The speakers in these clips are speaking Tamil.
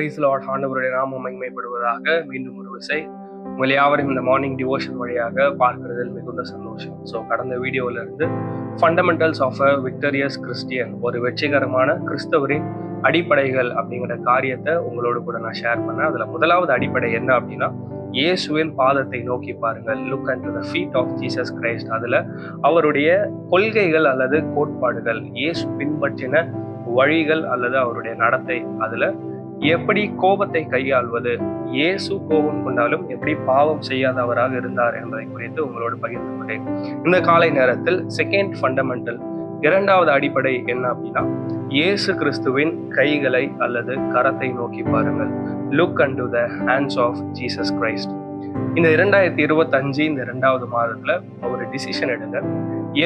Price Lord. ஆண்டவருடைய நாமம் மகிமைப்படுவதாக. மீண்டும் ஒரு விசை உங்கள் யாவரையும் இந்த மார்னிங் டிவோஷன் வழியாக பார்க்கிறதில் மிகுந்த சந்தோஷம். ஸோ கடந்த வீடியோவில் இருந்து fundamentals of a victorious Christian, ஒரு வெற்றிகரமான கிறிஸ்தவரின் அடிப்படைகள் அப்படிங்கிற காரியத்தை உங்களோடு கூட நான் ஷேர் பண்ணேன். அதில் முதலாவது அடிப்படை என்ன அப்படின்னா, இயேசுவின் பாதத்தை நோக்கி பாருங்கள். Look unto the feet of Jesus Christ. அதில் அவருடைய கொள்கைகள் அல்லது கோட்பாடுகள், இயேசு பின்பற்றின வழிகள் அல்லது அவருடைய நடத்தை, அதுல எப்படி கோபத்தை கையாள்வது, இயேசு கோபம் கொண்டாலும் எப்படி பாவம் செய்யாதவராக இருந்தார் என்பதை குறித்து உங்களோடு பகிர்ந்து கொண்டேன். இந்த காலை நேரத்தில் செகண்ட் ஃபண்டமெண்டல், இரண்டாவது அடிப்படை என்ன அப்படின்னா, இயேசு கிறிஸ்துவின் கைகளை அல்லது கரத்தை நோக்கி பாருங்கள். Look unto the hands of Jesus Christ. இந்த 2025 இந்த 2வது மாதத்துல ஒரு டிசிஷன் எடுங்க.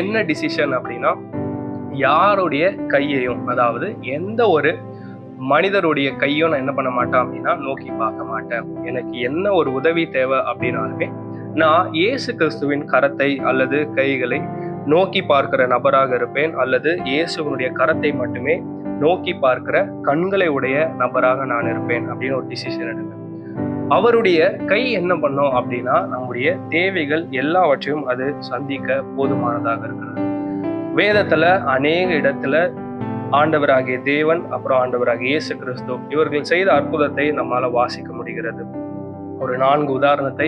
என்ன டிசிஷன் அப்படின்னா, யாருடைய கையையும், அதாவது எந்த ஒரு மனிதருடைய கையும் நான் என்ன பண்ண மாட்டேன் அப்படின்னா நோக்கி பார்க்க மாட்டேன். எனக்கு என்ன ஒரு உதவி தேவை அப்படின்னாலுமே நான் இயேசு கிறிஸ்துவின் கரத்தை அல்லது கைகளை நோக்கி பார்க்கிற நபராக இருப்பேன், அல்லது இயேசுவனுடைய கரத்தை மட்டுமே நோக்கி பார்க்கிற கண்களை உடைய நபராக நான் இருப்பேன் அப்படின்னு ஒரு டிசிஷன் எடுங்க. அவருடைய கை என்ன பண்ணோம் அப்படின்னா, நம்முடைய தேவைகள் எல்லாவற்றையும் அது சந்திக்க போதுமானதாக இருக்கிறது. வேதத்துல அநேக இடத்துல ஆண்டவராகிய தேவன், அப்புறம் ஆண்டவராகிய இயேசு கிறிஸ்து இவர்கள் செய்த அற்புதத்தை நம்மால வாசிக்க முடிகிறது. ஒரு 4 உதாரணத்தை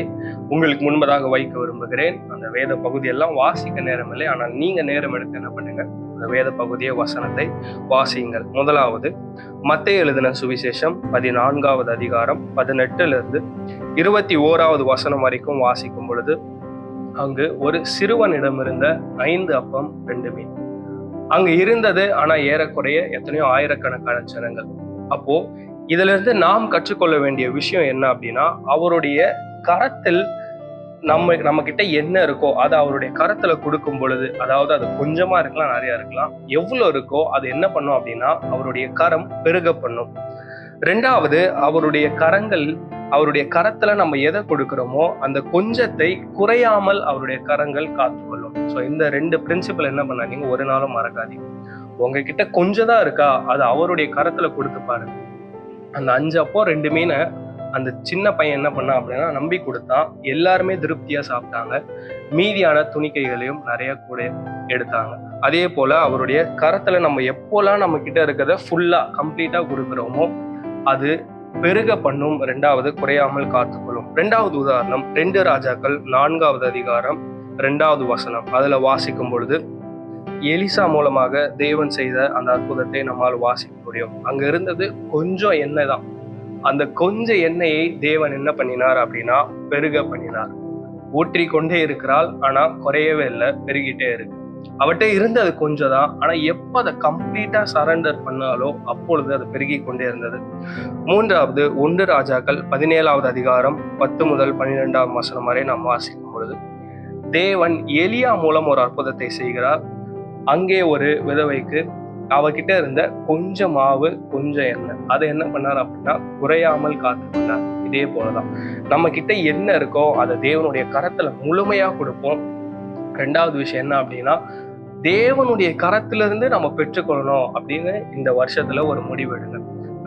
உங்களுக்கு முன்பதாக வைக்க விரும்புகிறேன். அந்த வேத பகுதியெல்லாம் வாசிக்க நேரம் இல்லை, ஆனால் நீங்க நேரம் எடுத்து என்ன பண்ணுங்க, அந்த வேத பகுதியை வசனத்தை வாசியுங்கள். முதலாவது மத்தேயு எழுதின சுவிசேஷம் 14வது அதிகாரம் 18 21வது வசனம் வரைக்கும் வாசிக்கும் பொழுது, அங்கு ஒரு சிறுவனிடம் இருந்த 5 அப்பம் 2 மீன் அங்கு இருந்தது. ஆனா ஏறக்குறைய எத்தனையோ ஆயிரக்கணக்கான ஜனங்கள். அப்போ இதுல இருந்து நாம் கற்றுக்கொள்ள வேண்டிய விஷயம் என்ன அப்படின்னா, அவருடைய கரத்தில் நம்ம கிட்ட என்ன இருக்கோ அதை அவருடைய கரத்துல கொடுக்கும் பொழுது, அதாவது அது கொஞ்சமா இருக்கலாம், நிறைய இருக்கலாம், எவ்வளவு இருக்கோ அது என்ன பண்ணும் அப்படின்னா அவருடைய கரம் பெருக பண்ணும். 2வது, அவருடைய கரத்துல நம்ம எதை கொடுக்கிறோமோ அந்த கொஞ்சத்தை குறையாமல் அவருடைய கரங்கள் காத்துக்கொள்ளும். ஸோ இந்த 2 பிரின்சிபல் என்ன பண்ணாதீங்க, ஒரு நாளும் மறக்காதீங்க. உங்ககிட்ட கொஞ்சம் தான் இருக்கா, அது அவருடைய கரத்துல கொடுத்து பாருங்க. அந்த 5 அப்போ 2 மீனை அந்த சின்ன பையன் என்ன பண்ணா அப்படின்னா நம்பி கொடுத்தான். எல்லாருமே திருப்தியா சாப்பிட்டாங்க. மீதியான துணிக்கைகளையும் நிறைய கூட எடுத்தாங்க. அதே போல அவருடைய கரத்துல நம்ம எப்போலாம் நம்ம கிட்ட இருக்கிறத ஃபுல்லா கம்ப்ளீட்டா கொடுக்குறோமோ அது பெருக பண்ணும். 2வது, குறையாமல் காத்துக்கொள்ளும். 2வது உதாரணம் 2 ராஜாக்கள் 4வது அதிகாரம் 2வது வசனம். அதுல வாசிக்கும் பொழுது எலிசா மூலமாக தேவன் செய்த அந்த அற்புதத்தை நம்மால் வாசிக்க முடியும். அங்க இருந்தது கொஞ்சம் எண்ணெய் தான். அந்த கொஞ்சம் எண்ணெயை தேவன் என்ன பண்ணினார் அப்படின்னா பெருக பண்ணினார். ஊற்றி கொண்டே இருக்கிறாள், ஆனா குறையவே இல்லை, பெருகிட்டே இருக்கு. அவர்கிட்ட இருந்தது கொஞ்சம் தான், ஆனா எப்ப அதை கம்ப்ளீட்டா சரண்டர் பண்ணாலோ அப்பொழுது அது பெருகி கொண்டே இருந்தது. 3வது 1 ராஜாக்கள் 17வது அதிகாரம் 10 முதல் 12ஆம் வசனம் வரை நாம் வாசிக்கும் பொழுது, தேவன் எலியா மூலம் ஒரு அற்புதத்தை செய்கிறார். அங்கே ஒரு விதவைக்கு அவகிட்ட இருந்த கொஞ்சம் மாவு, கொஞ்சம் எண்ணெய், அதை என்ன பண்ணார் அப்படின்னா குறையாமல் காத்துக்கொண்டார். இதே போலதான் நம்ம கிட்ட என்ன இருக்கோ அதை தேவனுடைய கரத்துல முழுமையா கொடுப்போம். 2வது விஷயம் என்ன அப்படின்னா, தேவனுடைய கரத்திலிருந்து நம்ம பெற்றுக்கொள்ளணும் அப்படின்னு இந்த வருஷத்துல ஒரு முடிவு எடுங்க.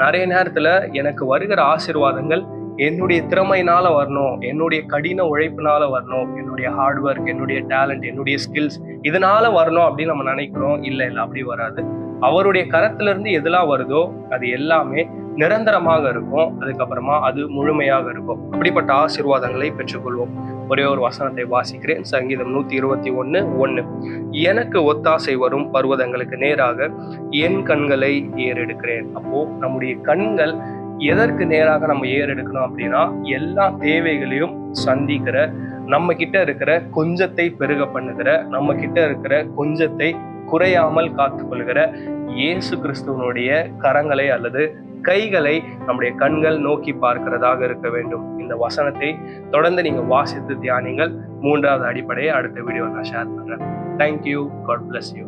நிறைய நேரத்துல எனக்கு வருகிற ஆசீர்வாதங்கள் என்னுடைய திறமையினால வரணும், என்னுடைய கடின உழைப்பினால வரணும், என்னுடைய ஹார்ட் ஒர்க், என்னுடைய டேலண்ட், என்னுடைய ஸ்கில்ஸ் இதனால வரணும் அப்படின்னு நம்ம நினைக்கிறோம். இல்லை, அப்படி வராது. அவருடைய கரத்திலிருந்து எதெல்லாம் வருதோ அது எல்லாமே நிரந்தரமாக இருக்கும். அதுக்கப்புறமா அது முழுமையாக இருக்கும். அப்படிப்பட்ட ஆசீர்வாதங்களை பெற்றுக்கொள்வோம். ஒரே ஒரு வசனத்தை வாசிக்கிறேன். சங்கீதம் 121:1. எனக்கு ஒத்தாசை வரும் பர்வதங்களுக்கு நேராக என் கண்களை ஏறெடுக்கிறேன். அப்போ நம்முடைய கண்கள் எதற்கு நேராக நம்ம ஏறெடுக்கணும் அப்படின்னா, எல்லா தேவைகளையும் சந்திக்கிற, நம்ம கிட்ட இருக்கிற கொஞ்சத்தை பெருக பண்ணுகிற, நம்ம கிட்ட இருக்கிற கொஞ்சத்தை குறையாமல் காத்துக்கொள்கிற இயேசு கிறிஸ்துவனுடைய கரங்களை அல்லது கைகளை நம்முடைய கண்கள் நோக்கி பார்க்கிறதாக இருக்க வேண்டும். இந்த வசனத்தை தொடர்ந்து நீங்க வாசித்து தியானிங்கள். 3வது அடிப்படையை அடுத்த வீடியோ நான் ஷேர் பண்றேன். தேங்க்யூ. God bless you.